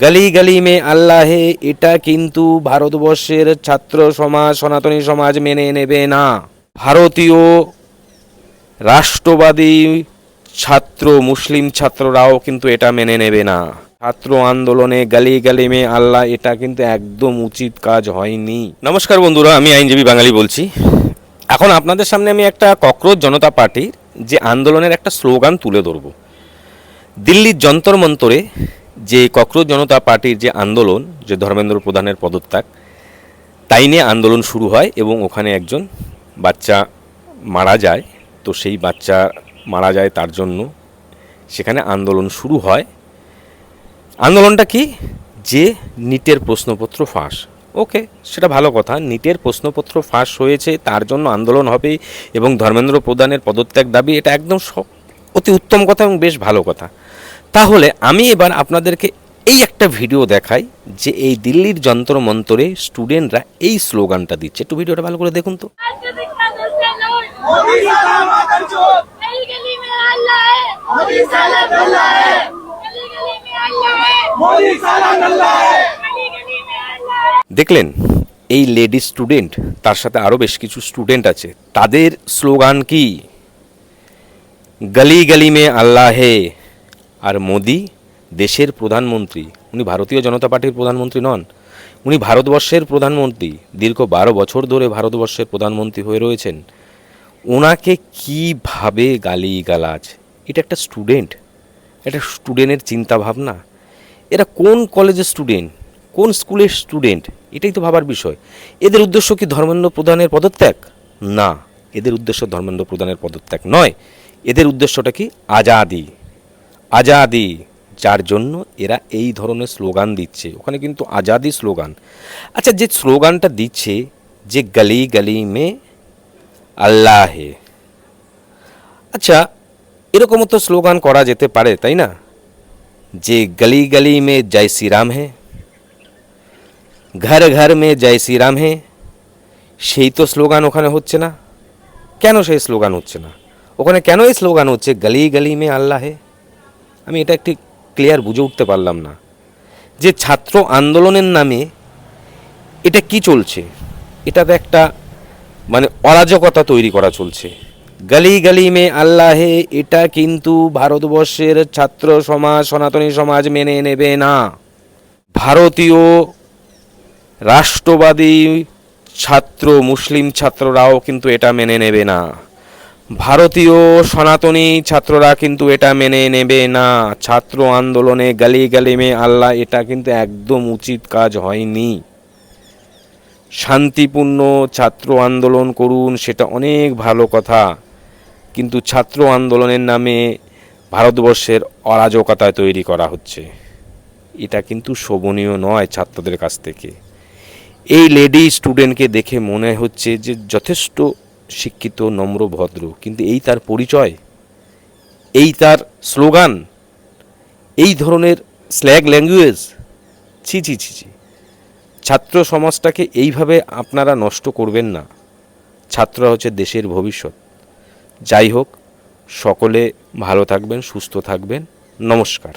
গলি গলি মে আল্লাহ হে, এটা কিন্তু ভারতবর্ষের ছাত্র সমাজ, সনাতনী সমাজ মেনে নেবে না। ভারতীয় রাষ্ট্রবাদী ছাত্র, মুসলিম ছাত্ররাও কিন্তু এটা মেনে নেবে না। ছাত্র আন্দোলনে গলি গলি মে আল্লাহ, এটা কিন্তু একদম উচিত কাজ হয়নি। নমস্কার বন্ধুরা, আমি আইনজীবী বাঙালি বলছি। এখন আপনাদের সামনে আমি একটা ককরোচ জনতা পার্টির যে আন্দোলনের একটা স্লোগান তুলে ধরব। দিল্লির যন্তর মন্তরে যে ককরোচ জনতা পার্টির যে আন্দোলন, যে ধর্মেন্দ্র প্রধানের পদত্যাগ, তাই নিয়ে আন্দোলন শুরু হয় এবং ওখানে একজন বাচ্চা মারা যায়। তো সেই বাচ্চা মারা যায়, তার জন্য সেখানে আন্দোলন শুরু হয়। আন্দোলনটা কি? যে নিটের প্রশ্নপত্র ফাঁস। ওকে, সেটা ভালো কথা। নিটের প্রশ্নপত্র ফাঁস হয়েছে, তার জন্য আন্দোলন হবে এবং ধর্মেন্দ্র প্রধানের পদত্যাগ দাবি, এটা একদম অতি উত্তম কথা এবং বেশ ভালো কথা। তাহলে আমি এবার আপনাদেরকে এই একটা ভিডিও দেখাই যে এই দিল্লির যন্তর মন্তরে স্টুডেন্টরা এই স্লোগানটা দিচ্ছে। একটু ভিডিওটা ভালো করে দেখুন তো। দেখলেন, এই লেডি স্টুডেন্ট, তার সাথে আরও বেশ কিছু স্টুডেন্ট আছে, তাদের স্লোগান কি? গলি গলি মে আল্লাহ হে। আর মোদি দেশের প্রধানমন্ত্রী, উনি ভারতীয় জনতা পার্টির প্রধানমন্ত্রী নন, উনি ভারতবর্ষের প্রধানমন্ত্রী। দীর্ঘ 12 বছর ধরে ভারতবর্ষের প্রধানমন্ত্রী হয়ে রয়েছেন। ওনাকে কীভাবে গালিগালাজ! এটা একটা স্টুডেন্ট, একটা স্টুডেন্টের চিন্তাভাবনা। এরা কোন কলেজের স্টুডেন্ট, কোন স্কুলের স্টুডেন্ট, এটাই তো ভাবার বিষয়। এদের উদ্দেশ্য কি ধর্মেন্দ্র প্রধানের পদত্যাগ? না, এদের উদ্দেশ্য ধর্মেন্দ্র প্রধানের পদত্যাগ নয়। এদের উদ্দেশ্যটা কি? আজাদি। আজাদি, যার জন্য এরা এই ধরনের স্লোগান দিচ্ছে। ওখানে কিন্তু আজাদি স্লোগান। আচ্ছা, যে স্লোগানটা দিচ্ছে যে গলি গলি মে আল্লাহ হে, আচ্ছা এরকমও তো স্লোগান করা যেতে পারে, তাই না? যে গলি গলি মে জয় শ্রীরাম হে, ঘর ঘর মে জয় শ্রীরাম হে, সেই তো স্লোগান ওখানে হচ্ছে না। কেন সেই স্লোগান হচ্ছে না? ওখানে কেন এই স্লোগান হচ্ছে গলি গলি মে আল্লাহ হে? আমি এটা একটি ক্লিয়ার বুঝে উঠতে পারলাম না। যে ছাত্র আন্দোলনের নামে এটা কি চলছে? এটাতে একটা মানে অরাজকতা তৈরি করা চলছে। গলি গলি মে আল্লাহ হে, এটা কিন্তু ভারতবর্ষের ছাত্র সমাজ, সনাতনী সমাজ মেনে নেবে না। ভারতীয় রাষ্ট্রবাদী ছাত্র, মুসলিম ছাত্ররাও কিন্তু এটা মেনে নেবে না। ভারতীয় সনাতনী ছাত্ররা কিন্তু এটা মেনে নেবে না। ছাত্র আন্দোলনে গলি গলি মে আল্লাহ, এটা কিন্তু একদম উচিত কাজ হয়নি। শান্তিপূর্ণ ছাত্র আন্দোলন করুন, সেটা অনেক ভালো কথা, কিন্তু ছাত্র আন্দোলনের নামে ভারতবর্ষের অরাজকতা তৈরি করা হচ্ছে, এটা কিন্তু শোভনীয় নয় ছাত্রদের কাছ থেকে। এই লেডি স্টুডেন্টকে দেখে মনে হচ্ছে যে যথেষ্ট শিক্ষিত, নম্র, ভদ্র, কিন্তু এই তার পরিচয়, এই তার স্লোগান, এই ধরনের স্ল্যাগ ল্যাঙ্গুয়েজ! ছি ছি ছি ছি! ছাত্র সমাজটাকে এইভাবে আপনারা নষ্ট করবেন না। ছাত্ররা হচ্ছে দেশের ভবিষ্যৎ। যাই হোক, সকলে ভালো থাকবেন, সুস্থ থাকবেন। নমস্কার।